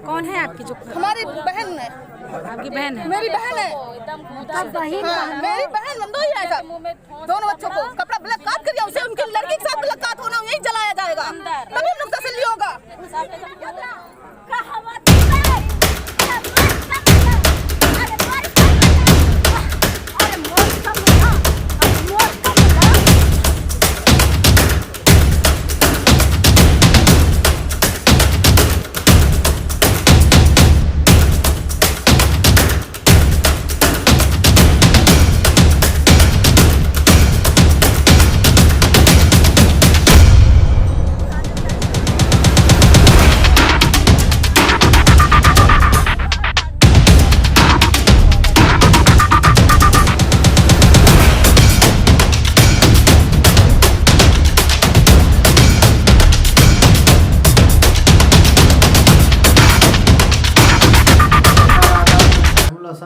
कौन है आपकी जो? हमारी बहन है। आपकी बहन है? मेरी बहन है। मेरी बहन दो ही है सर। दोनों बच्चों को कपड़ा बलात्कार कर दिया, उसे उनकी लड़की के साथ बलात्कार होना, यही जलाया जाएगा, तभी हम लोग तसल्ली होगा।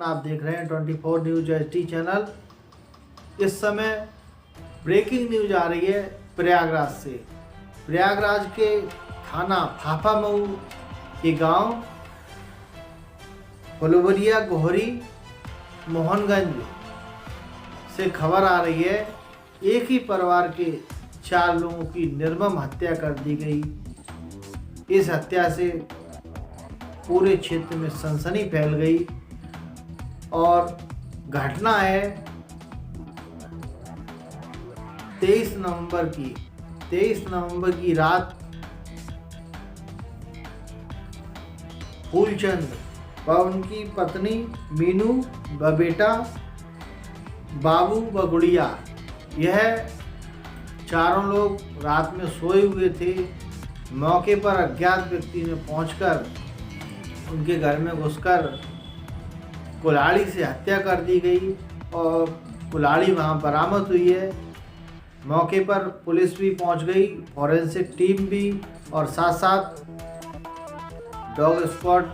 आप देख रहे हैं 24 न्यूज HD चैनल। इस समय ब्रेकिंग न्यूज आ रही है प्रयागराज से। प्रयागराज के थाना फाफामऊ के गांव फुलवरिया गोहरी मोहनगंज से खबर आ रही है, एक ही परिवार के 4 लोगों की निर्मम हत्या कर दी गई। इस हत्या से पूरे क्षेत्र में सनसनी फैल गई और घटना है 23 नवंबर की रात। फूलचंद व उनकी पत्नी मीनू व बेटा बाबू व गुड़िया, यह चारों लोग रात में सोए हुए थे। मौके पर अज्ञात व्यक्ति ने पहुंचकर उनके घर में घुसकर कुल्हाड़ी से हत्या कर दी गई और कुल्हाड़ी वहां बरामद हुई है। मौके पर पुलिस भी पहुंच गई, फॉरेंसिक टीम भी, और साथ साथ डॉग स्क्वाड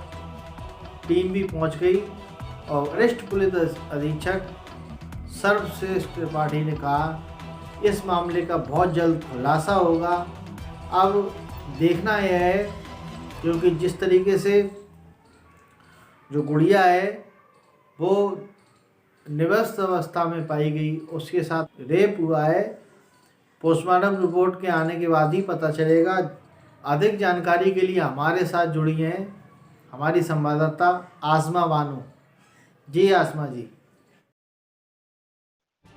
टीम भी पहुंच गई। और वरिष्ठ पुलिस अधीक्षक सर्वश्रेष्ठ त्रिपाठी ने कहा इस मामले का बहुत जल्द खुलासा होगा। अब देखना यह है, क्योंकि जिस तरीके से जो गुड़िया है वो निवस्त अवस्था में पाई गई, उसके साथ रेप हुआ है। पोस्टमार्टम रिपोर्ट के आने के बाद ही पता चलेगा। अधिक जानकारी के लिए हमारे साथ जुड़ी हैं हमारी संवाददाता आसमा बानो। जी आसमा जी।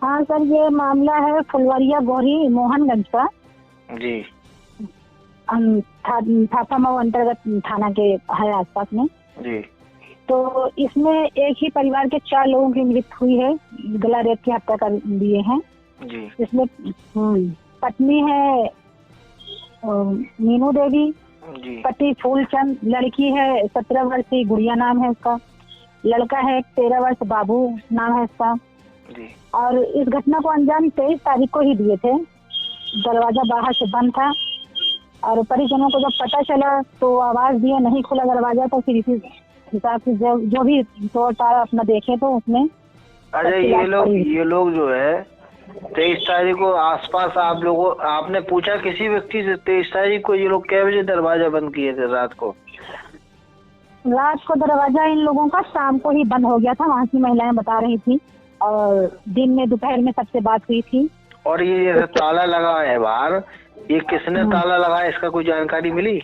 हाँ सर, ये मामला है फुलवरिया गोहरी मोहनगंज का जी। फाफामऊ अंतर्गत थाना के है आसपास में जी। तो इसमें एक ही परिवार के 4 लोगों की मृत्यु हुई है, गला रेत की हत्या कर दिए हैं जी। इसमें पत्नी है मीनू देवी जी। पति फूलचंद, लड़की है 17 वर्षीय गुड़िया नाम है उसका, लड़का है 13 वर्ष बाबू नाम है उसका जी। और इस घटना को अंजाम 23 तारीख को ही दिए थे। दरवाजा बाहर से बंद था और परिजनों को जब पता चला तो आवाज दिया, नहीं खुला दरवाजा, तो फिर इसी हिसाब से जो भी तोड़ ताड़ा अपना देखे तो उसमें। अच्छा, ये लोग जो है 23 तारीख को आसपास आपने पूछा किसी व्यक्ति से 23 तारीख को ये लोग क्या बजे दरवाजा बंद किए थे? रात को दरवाजा इन लोगों का शाम को ही बंद हो गया था, वहाँ की महिलाएं बता रही थी, और दिन में दोपहर में सबसे बात हुई थी। और ये ताला लगा है बाहर, ये किसने ताला लगाया, इसका कोई जानकारी मिली?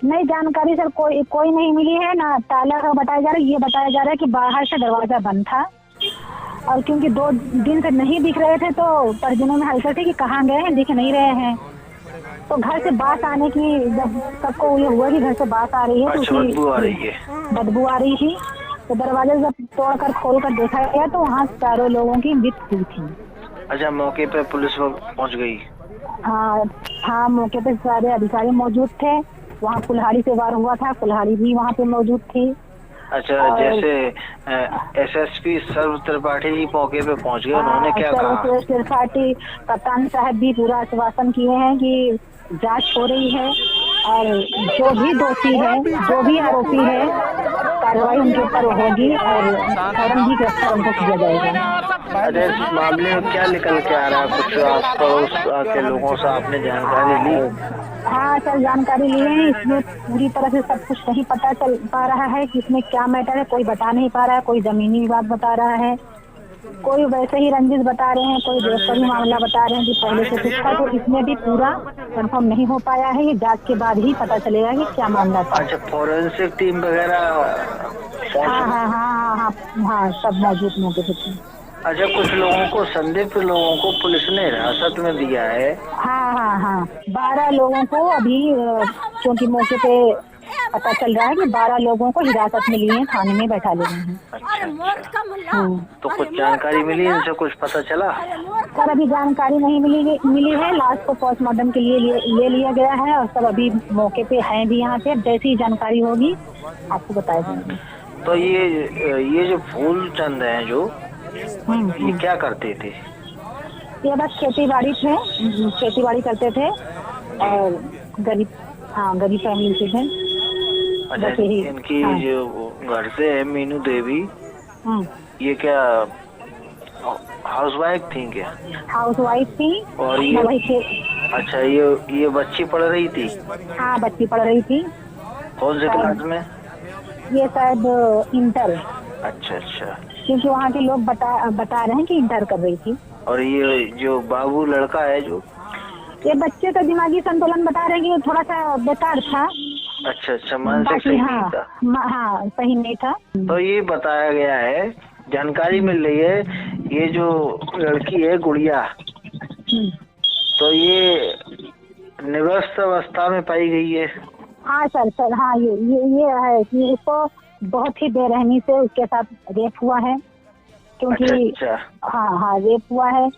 नहीं, जानकारी सर कोई नहीं मिली है ना। ताला का बताया जा रहा है, ये बताया जा रहा है कि बाहर से दरवाजा बंद था और क्योंकि 2 दिन से नहीं दिख रहे थे तो परिजनों में हल्का थी कि कहाँ गए हैं, दिख नहीं रहे हैं। तो घर से बात आने की, जब सबको ये हुआ कि घर से बात आ रही है, अच्छा, तो बदबू आ रही थी, तो दरवाजा जब तोड़कर खोलकर देखा गया तो वहाँ 4 लोगों की मृत्यु हुई थी। अच्छा, मौके पे पुलिस पहुँच गई? हाँ, मौके पे सारे अधिकारी मौजूद थे। वहाँ कुल्हाड़ी से वार हुआ था, कुल्हाड़ी भी वहाँ पे मौजूद थी। अच्छा, जैसे SSP सर्व त्रिपाठी जी मौके पे पहुँच गए, उन्होंने क्या कहा? सर्व त्रिपाठी कप्तान साहब भी पूरा आश्वासन किए हैं कि जांच हो रही है और जो भी दोषी है, जो भी आरोपी है, कार्रवाई उनके ऊपर होगी और फौरन ही गिरफ्तार उनको किया जाएगा। अरे इस मामले में क्या निकल के आ रहा है, कुछ आस पड़ोस के लोगों से आपने जानकारी ली? हाँ सर, जानकारी लिए हैं। इसमें पूरी तरह से सब कुछ नहीं पता चल पा रहा है कि इसमें क्या मैटर है। कोई बता नहीं पा रहा है, कोई जमीनी विवाद बता रहा है, कोई वैसे ही रंजिश बता रहे हैं, कोई देशपरी मामला बता रहे हैं कि पहले से कुछ था। तो इसमें भी पूरा कंफर्म नहीं हो पाया है। ये जांच के बाद ही पता चलेगा कि क्या मामला था। अच्छा, फोरेंसिक टीम वगैरह? हाँ, सब मौजूद मौके पे थे। अच्छा, कुछ लोगों को, संदिग्ध लोगों को पुलिस ने हिरासत में दिया है? हाँ, 12 लोगों को अभी, क्योंकि मौके पे पता चल रहा है कि 12 लोगों को हिरासत में लिए थाने में बैठा ले रहे हैं। अच्छा। तो कुछ जानकारी मिली इनसे, कुछ पता चला? सर अभी जानकारी नहीं मिली है। लाश को पोस्टमार्टम के लिए ले लिया गया है और सब अभी मौके पे हैं भी यहाँ पे। जैसी ही जानकारी होगी आपको बताया जाएगा। तो ये जो फूलचंद हैं जो, ये क्या करते थे? ये बस खेती बाड़ी करते थे और गरीब फैमिली से थे। अच्छा, इनकी जो घर से है मीनू देवी, ये क्या हाउसवाइफ थी क्या? हाउसवाइफ थी। और ये अच्छा, ये बच्ची पढ़ रही थी? हाँ, बच्ची पढ़ रही थी। कौन से क्लास में? ये शायद इंटर। अच्छा, क्योंकि वहाँ के लोग बता रहे हैं कि इंटर कर रही थी। और ये जो बाबू लड़का है जो, ये बच्चे का दिमागी संतुलन बता रहे हैं कि वो थोड़ा सा बेकार था। अच्छा, मानसिक सही नहीं था। हाँ, सही नहीं था। तो ये बताया गया है, जानकारी मिल रही है, ये जो लड़की है गुड़िया, तो ये निवस्त अवस्था में पाई गई है। हाँ सर, हाँ, ये है कि उसको बहुत ही बेरहमी से उसके साथ रेप हुआ है। क्योंकि अच्छा। हाँ, रेप हुआ है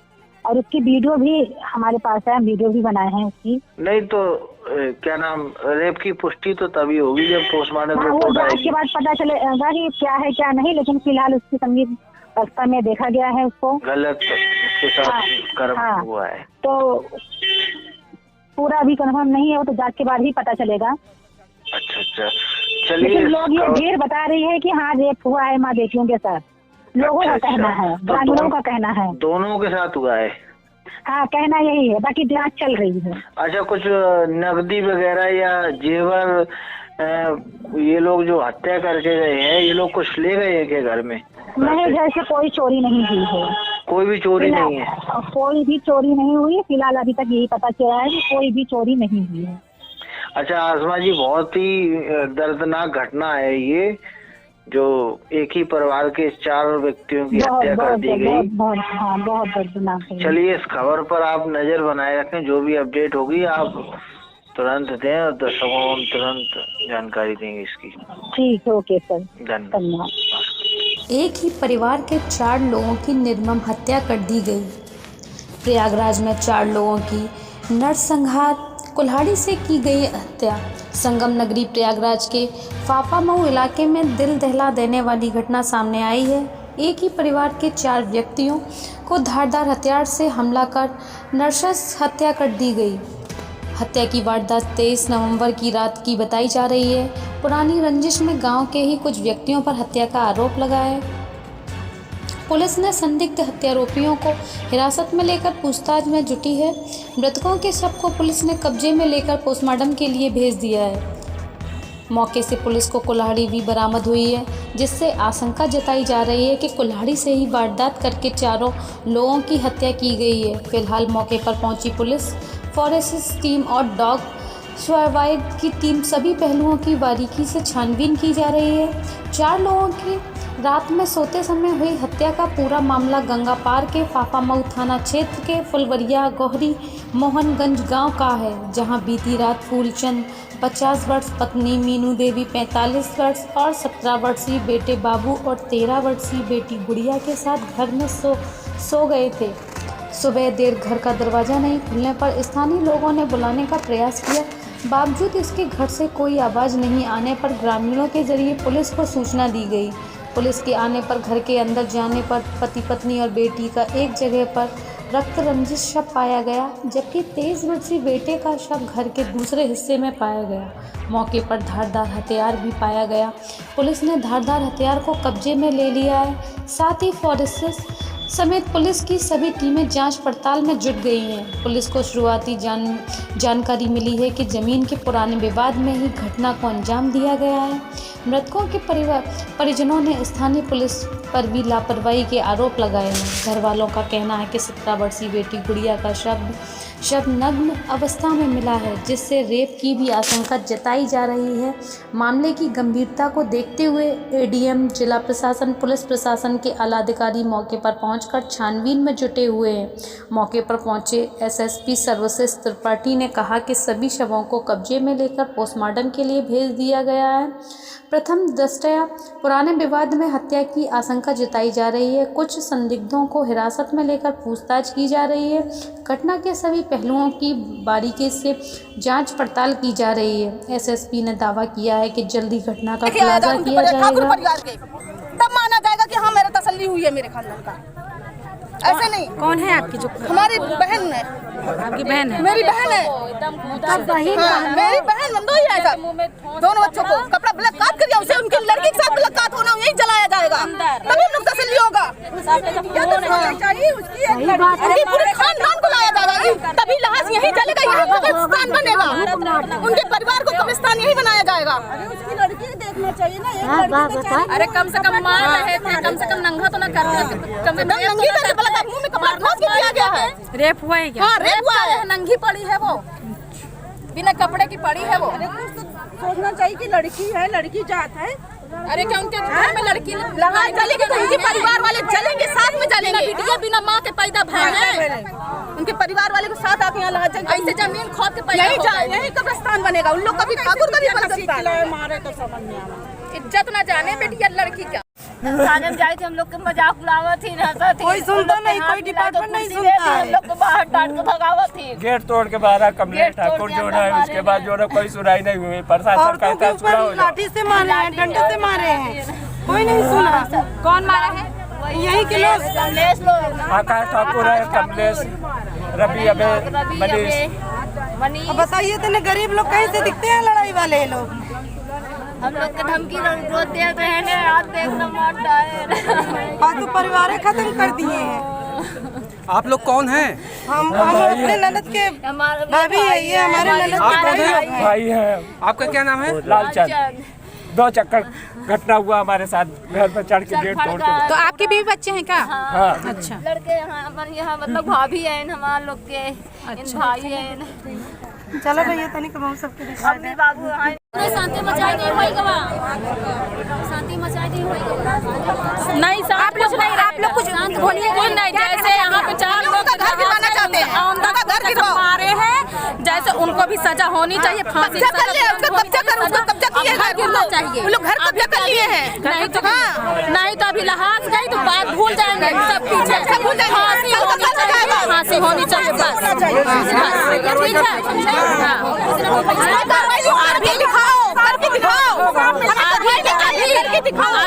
और उसकी वीडियो भी हमारे पास है, वीडियो भी बनाए हैं उसकी। नहीं तो क्या नाम, रेप की पुष्टि तो तभी होगी जब पोस्टमार्टम रिपोर्ट आएगी। उसके बाद पता चलेगा कि क्या है क्या नहीं। लेकिन फिलहाल उसकी संगीत अवस्था में देखा गया है, उसको गलत उसके साथ कर्म हुआ है। तो पूरा अभी कंफर्म नहीं है, वो तो जांच के बाद ही पता चलेगा। अच्छा, चलिए। लोग ये ढेर बता रही है कि हाँ रेप हुआ है माँ बेटियों के साथ। लोगों का कहना है, ग्रामीणों का कहना है। दोनों के साथ हुआ है? हाँ, कहना यही है, बाकी जांच चल रही है। अच्छा, कुछ नकदी वगैरह या जेवर, ये लोग जो हत्या करके गए हैं, ये लोग कुछ ले गए हैं क्या घर में? नहीं, घर से कोई चोरी नहीं हुई है। कोई भी चोरी नहीं है? कोई भी चोरी नहीं हुई। फिलहाल अभी तक यही पता चला है कि कोई भी चोरी नहीं हुई है। अच्छा आसमा जी, बहुत ही दर्दनाक घटना है ये, जो एक ही परिवार के 4 व्यक्तियों की हत्या कर दी गई। बहुत दर्दनाक है। चलिए, इस खबर पर आप नजर बनाए रखें, जो भी अपडेट होगी आप तुरंत दें और दर्शकों को तुरंत जानकारी देंगे इसकी। ठीक है, ओके सर, धन्यवाद। एक ही परिवार के 4 लोगों की निर्मम हत्या कर दी गई। प्रयागराज में 4 लोगों की नरसंहार कुल्हाड़ी से की गई हत्या। संगम नगरी प्रयागराज के फाफामऊ इलाके में दिल दहला देने वाली घटना सामने आई है। एक ही परिवार के 4 व्यक्तियों को धारदार हथियार से हमला कर नरशंस हत्या कर दी गई। हत्या की वारदात 23 नवंबर की रात की बताई जा रही है। पुरानी रंजिश में गांव के ही कुछ व्यक्तियों पर हत्या का आरोप लगा है। पुलिस ने संदिग्ध हत्यारोपियों को हिरासत में लेकर पूछताछ में जुटी है। मृतकों के शव को पुलिस ने कब्जे में लेकर पोस्टमार्टम के लिए भेज दिया है। मौके से पुलिस को कुल्हाड़ी भी बरामद हुई है, जिससे आशंका जताई जा रही है कि कुल्हाड़ी से ही वारदात करके 4 लोगों की हत्या की गई है। फिलहाल मौके पर पहुंची पुलिस, फॉरेंसिक टीम और डॉग स्क्वाड की टीम सभी पहलुओं की बारीकी से छानबीन की जा रही है। 4 लोगों की रात में सोते समय हुई हत्या का पूरा मामला गंगापार के फाफामऊ थाना क्षेत्र के फुलवरिया गोहरी मोहनगंज गांव का है, जहां बीती रात फूलचंद 50 वर्ष, पत्नी मीनू देवी 45 वर्ष और 17 वर्षीय बेटे बाबू और 13 वर्षीय बेटी गुड़िया के साथ घर में सो गए थे। सुबह देर घर का दरवाज़ा नहीं खुलने पर स्थानीय लोगों ने बुलाने का प्रयास किया। बावजूद इसके घर से कोई आवाज़ नहीं आने पर ग्रामीणों के जरिए पुलिस को सूचना दी गई। पुलिस के आने पर घर के अंदर जाने पर पति पत्नी और बेटी का एक जगह पर रक्त रंजित शव पाया गया, जबकि 23 वर्षीय बेटे का शव घर के दूसरे हिस्से में पाया गया। मौके पर धारदार हथियार भी पाया गया। पुलिस ने धारदार हथियार को कब्जे में ले लिया है। साथ ही फॉरेंसिक समेत पुलिस की सभी टीमें जांच पड़ताल में जुट गई हैं। पुलिस को शुरुआती जानकारी मिली है कि जमीन के पुराने विवाद में ही घटना को अंजाम दिया गया है। मृतकों के परिजनों ने स्थानीय पुलिस पर भी लापरवाही के आरोप लगाए हैं। घर वालों का कहना है कि 17 वर्षीय बेटी गुड़िया का शव नग्न अवस्था में मिला है, जिससे रेप की भी आशंका जताई जा रही है। मामले की गंभीरता को देखते हुए एडीएम, जिला प्रशासन, पुलिस प्रशासन के आला अधिकारी मौके पर पहुंचकर छानबीन में जुटे हुए हैं। मौके पर पहुंचे एसएसपी सर्वश्रेष्ठ त्रिपाठी ने कहा कि सभी शवों को कब्जे में लेकर पोस्टमार्टम के लिए भेज दिया गया है। प्रथम दृष्टया पुराने विवाद में हत्या की आशंका जताई जा रही है। कुछ संदिग्धों को हिरासत में लेकर पूछताछ की जा रही है। घटना के सभी पहलुओं की बारीकी से जांच पड़ताल की जा रही है। एसएसपी ने दावा किया है कि जल्दी घटना का खुलासा किया जाएगा। तब माना जाएगा कि हाँ मेरा तसल्ली हुई है मेरे खानदान का। ऐसे नहीं। कौन है आपकी जो? हमारी बहन है। आपकी बहन है? मेरी बहन है। मेरी बहन दो ही है सब। दोनों बच्चों को कपड़ा बलात्कार कर दिया, उसे उनकी लड़की के साथ बलात्कार होना यही जलाया जाएगा, तभी हम लोग तसल्ली होगा। उनके पूरे खानदान को लाया जाएगा, तभी लाश यही जलेगा, यही कब्रिस्तान बनेगा, उनके परिवार को कब्रिस्तान यही बनाया जाएगा। उसकी लड़की देखना चाहिए ना। अरे कम से कम मार रहे थे, कम से कम नंगा तो ना करते। कम से कम नंगी मुंह में कपड़ा ठोस के दिया गया है। रेप हुआ है क्या? हाँ, रेप हुआ है। नंगी पड़ी है वो, बिना कपड़े की पड़ी है वो। सोचना चाहिए कि लड़की है, लड़की जात है। अरे क्या उनके घर में लड़की लगा जलेगी तो उनके परिवार वाले जलेंगे, साथ में जलेंगे। बिटिया बिना माँ के पैदा भय, उनके परिवार वाले को साथ आके यहाँ लगा जलेंगे। ऐसे जमीन खोद के पैदा यही कब्रिस्तान बनेगा। उन लोग कभी ठाकुर का भी बन सकता है। मारे तो समझ नहीं आ रहा। इज्जत ना जाने बेटिया लड़की का। साजन जाए थे, हम लोग के मजाक उड़ावत थी, हंसत थी। कोई सुनता नहीं, कोई डिपार्टमेंट नहीं सुनता है। हम लोग को बाहर डांट के भगावत थी। गेट तोड़ के बाहर कमलेश ठाकुर जो है, उसके बाद जो है कोई सुनाई नहीं हुई। प्रशासन कहता है सुना हो जाए। लाठी से मारे हैं, डंडे से मारे हैं, कोई नहीं सुना। कौन मारा है? यही के लोग, कमलेश लोग। आकाश ठाकुर है, कमलेश, रवि, अबे, मनीष। बताइए तो गरीब लोग कहीं से दिखते हैं लड़ाई वाले लोग। हम लोग के धमकी रोते हैं तो है ना, आज देखना मारता है। आज तो परिवार खत्म कर दिए हैं। आप लोग कौन हैं? हम अपने ननद के भाभी है, ये हमारे ननद के भाई है। आपका क्या नाम है? लालचंद। 2 चक्कर घटना हुआ हमारे साथ, घर पर चढ़ के गेट तोड़ के। तो आपके भी बच्चे हैं क्या? हाँ। अच्छा। लड़के यहाँ मतलब भाभी है हमारे लोग के, इन भाई है। चलो भैया तनिक हम सबके दिखा दे। बाबू शांति मचाई नहीं हुई गवा, शांति मचाई नहीं हुई गवा। नहीं आप लोग कुछ शांत होने नहीं। जैसे यहाँ पे 4 लोग का घर गिरवाना चाहते हैं, घर गिरवा मारे हैं, जैसे उनको भी सजा होनी चाहिए। फांसी कर ले, उसको कब्जा कर, उसको कब्जा किए घर गिरना चाहिए। वो लोग घर कब्जा कर लिए हैं। नहीं तो अभी लहास गई तो बात भूल जाएंगे सब पीछे। फांसी होनी चाहिए बस।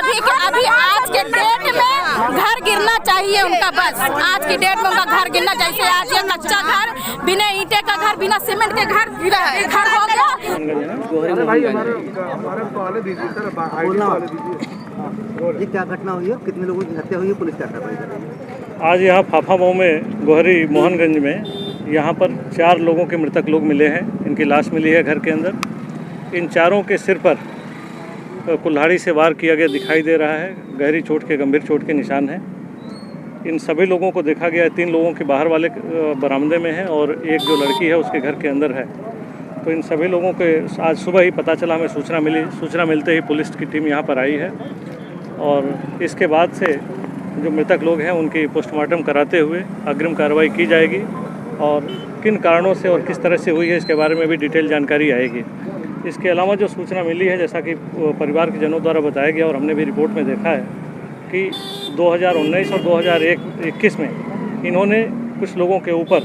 ठीक है, अभी आज के डेट में घर गिरना चाहिए उनका, बस आज की डेट में उनका घर गिरना चाहिए। जैसे आज ये कच्चा घर, बिना ईंटे का घर, बिना सीमेंट के घर गिरा है, घर हो गया। ये क्या घटना हुई है? कितने लोगों की हत्या हुई है? पुलिस क्या कार्रवाई कर रही है? आज यहाँ फाफामऊ में गोहरी मोहनगंज में यहाँ पर 4 लोगों के मृतक लोग मिले हैं। इनकी लाश मिली है घर के अंदर। इन चारों के सिर पर कुल्हाड़ी से वार किया गया दिखाई दे रहा है। गहरी चोट के, गंभीर चोट के निशान हैं। इन सभी लोगों को देखा गया है। 3 लोगों के बाहर वाले बरामदे में हैं और एक जो लड़की है उसके घर के अंदर है। तो इन सभी लोगों के आज सुबह ही पता चला, हमें सूचना मिली। सूचना मिलते ही पुलिस की टीम यहाँ पर आई है और इसके बाद से जो मृतक लोग हैं उनकी पोस्टमार्टम कराते हुए अग्रिम कार्रवाई की जाएगी और किन कारणों से और किस तरह से हुई है इसके बारे में भी डिटेल जानकारी आएगी। इसके अलावा जो सूचना मिली है, जैसा कि परिवार के जनों द्वारा बताया गया और हमने भी रिपोर्ट में देखा है कि 2019 और 2021 में इन्होंने कुछ लोगों के ऊपर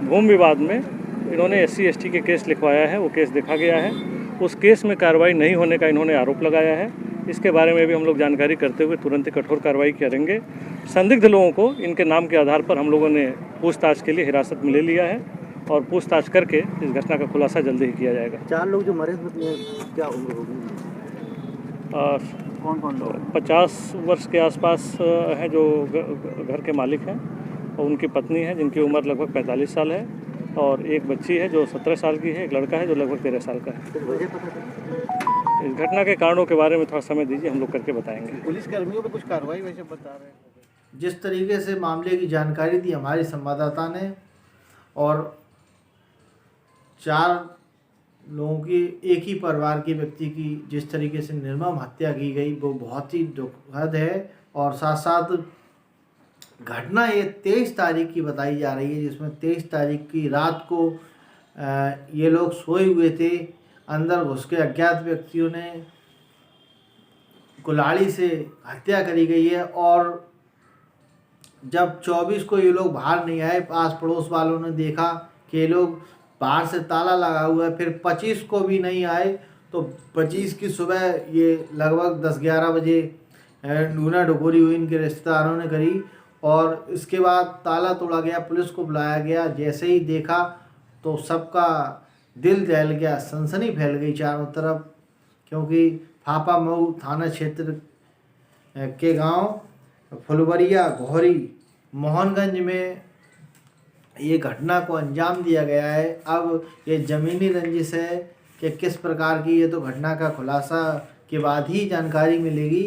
भूमि विवाद में इन्होंने SC/ST के केस लिखवाया है। वो केस देखा गया है। उस केस में कार्रवाई नहीं होने का इन्होंने आरोप लगाया है। इसके बारे में भी हम लोग जानकारी करते हुए तुरंत कठोर कार्रवाई करेंगे। संदिग्ध लोगों को इनके नाम के आधार पर हम लोगों ने पूछताछ के लिए हिरासत में ले लिया है और पूछताछ करके इस घटना का खुलासा जल्दी ही किया जाएगा। 4 लोग जो मरे हुए क्या उम्र होगी? और कौन कौन लोग? 50 वर्ष के आसपास हैं जो घर के मालिक हैं, और उनकी पत्नी है जिनकी उम्र लगभग 45 साल है, और एक बच्ची है जो 17 साल की है, एक लड़का है जो लगभग 13 साल का है। वजह पता चली? इस घटना के कारणों के बारे में थोड़ा समय दीजिए, हम लोग करके बताएंगे। पुलिस कर्मियों पर कुछ कार्रवाई वैसे बता रहे हैं? जिस तरीके से मामले की जानकारी दी हमारी संवाददाता ने, और 4 लोगों की, एक ही परिवार के व्यक्ति की जिस तरीके से निर्मम हत्या की गई वो बहुत ही दुखद है। और साथ साथ घटना ये 23 तारीख की बताई जा रही है, जिसमें 23 तारीख की रात को ये लोग सोए हुए थे। अंदर घुस के अज्ञात व्यक्तियों ने कुल्हाड़ी से हत्या करी गई है, और जब 24 को ये लोग बाहर नहीं आए, आस पड़ोस वालों ने देखा कि ये लोग बाहर से ताला लगा हुआ है, फिर 25 को भी नहीं आए, तो 25 की सुबह ये लगभग 10-11 बजे ढूंढा ढुकोरी हुई इनके रिश्तेदारों ने करी, और इसके बाद ताला तोड़ा गया, पुलिस को बुलाया गया। जैसे ही देखा तो सबका दिल दहल गया, सनसनी फैल गई चारों तरफ, क्योंकि फाफा मऊ थाना क्षेत्र के गांव फुलवरिया गोहरी मोहनगंज में ये घटना को अंजाम दिया गया है। अब ये ज़मीनी रंजिश है कि किस प्रकार की, ये तो घटना का खुलासा के बाद ही जानकारी मिलेगी।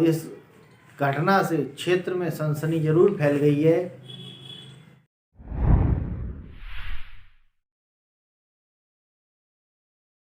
इस घटना से क्षेत्र में सनसनी जरूर फैल गई है।